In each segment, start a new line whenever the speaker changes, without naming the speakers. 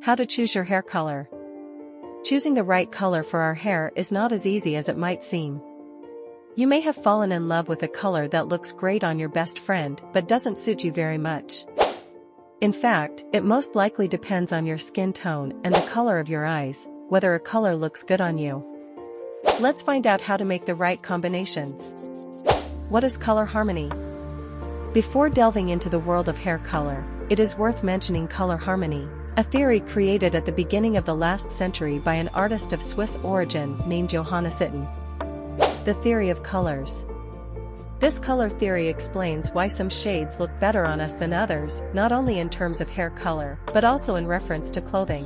How to choose your hair color. Choosing the right color for our hair is not as easy as it might seem. You may have fallen in love with a color that looks great on your best friend but doesn't suit you very much. In fact, it most likely depends on your skin tone and the color of your eyes, whether a color looks good on you. Let's find out how to make the right combinations. What is color harmony? Before delving into the world of hair color, it is worth mentioning color harmony, a theory created at the beginning of the last century by an artist of Swiss origin named Johannes Itten. The theory of colors. This color theory explains why some shades look better on us than others, not only in terms of hair color, but also in reference to clothing.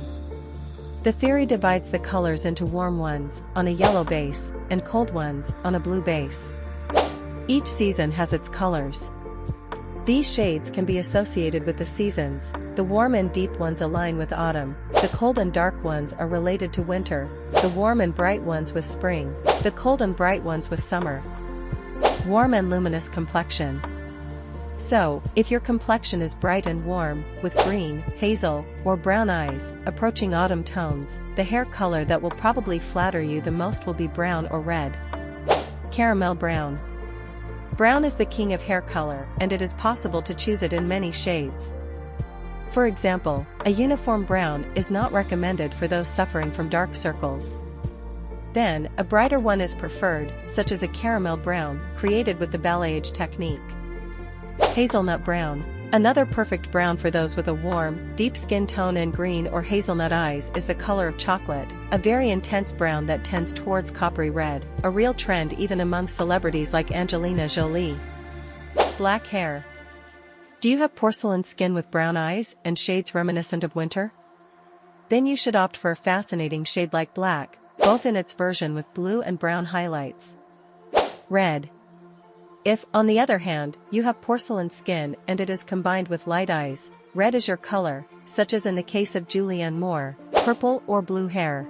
The theory divides the colors into warm ones, on a yellow base, and cold ones, on a blue base. Each season has its colors. These shades can be associated with the seasons. The warm and deep ones align with autumn, the cold and dark ones are related to winter, the warm and bright ones with spring, the cold and bright ones with summer. Warm and luminous complexion. So, if your complexion is bright and warm, with green, hazel, or brown eyes, approaching autumn tones, the hair color that will probably flatter you the most will be brown or red. Caramel brown. Brown is the king of hair color, and it is possible to choose it in many shades. For example, a uniform brown is not recommended for those suffering from dark circles. Then, a brighter one is preferred, such as a caramel brown, created with the balayage technique. Hazelnut brown. Another perfect brown for those with a warm, deep skin tone and green or hazelnut eyes is the color of chocolate, a very intense brown that tends towards coppery red, a real trend even among celebrities like Angelina Jolie. Black hair. Do you have porcelain skin with brown eyes and shades reminiscent of winter? Then you should opt for a fascinating shade like black, both in its version with blue and brown highlights. Red. If, on the other hand, you have porcelain skin and it is combined with light eyes, red is your color, such as in the case of Julianne Moore, purple or blue hair.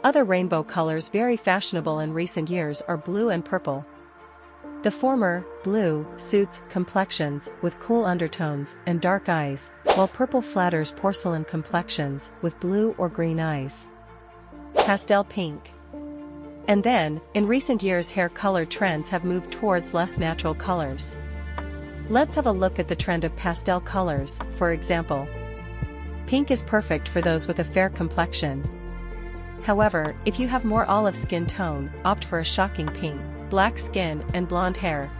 Other rainbow colors very fashionable in recent years are blue and purple. The former, blue, suits complexions with cool undertones and dark eyes, while purple flatters porcelain complexions with blue or green eyes. Pastel pink. And then, in recent years hair color trends have moved towards less natural colors. Let's have a look at the trend of pastel colors, for example. Pink is perfect for those with a fair complexion. However, if you have more olive skin tone, opt for a shocking pink, black skin, and blonde hair.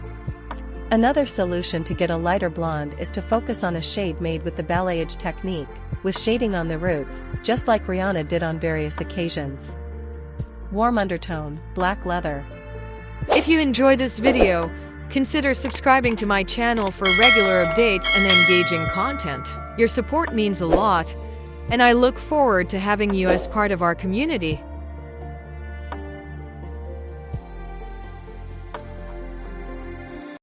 Another solution to get a lighter blonde is to focus on a shade made with the balayage technique, with shading on the roots, just like Rihanna did on various occasions. Warm undertone, black leather.
If you enjoyed this video, consider subscribing to my channel for regular updates and engaging content. Your support means a lot, and I look forward to having you as part of our community.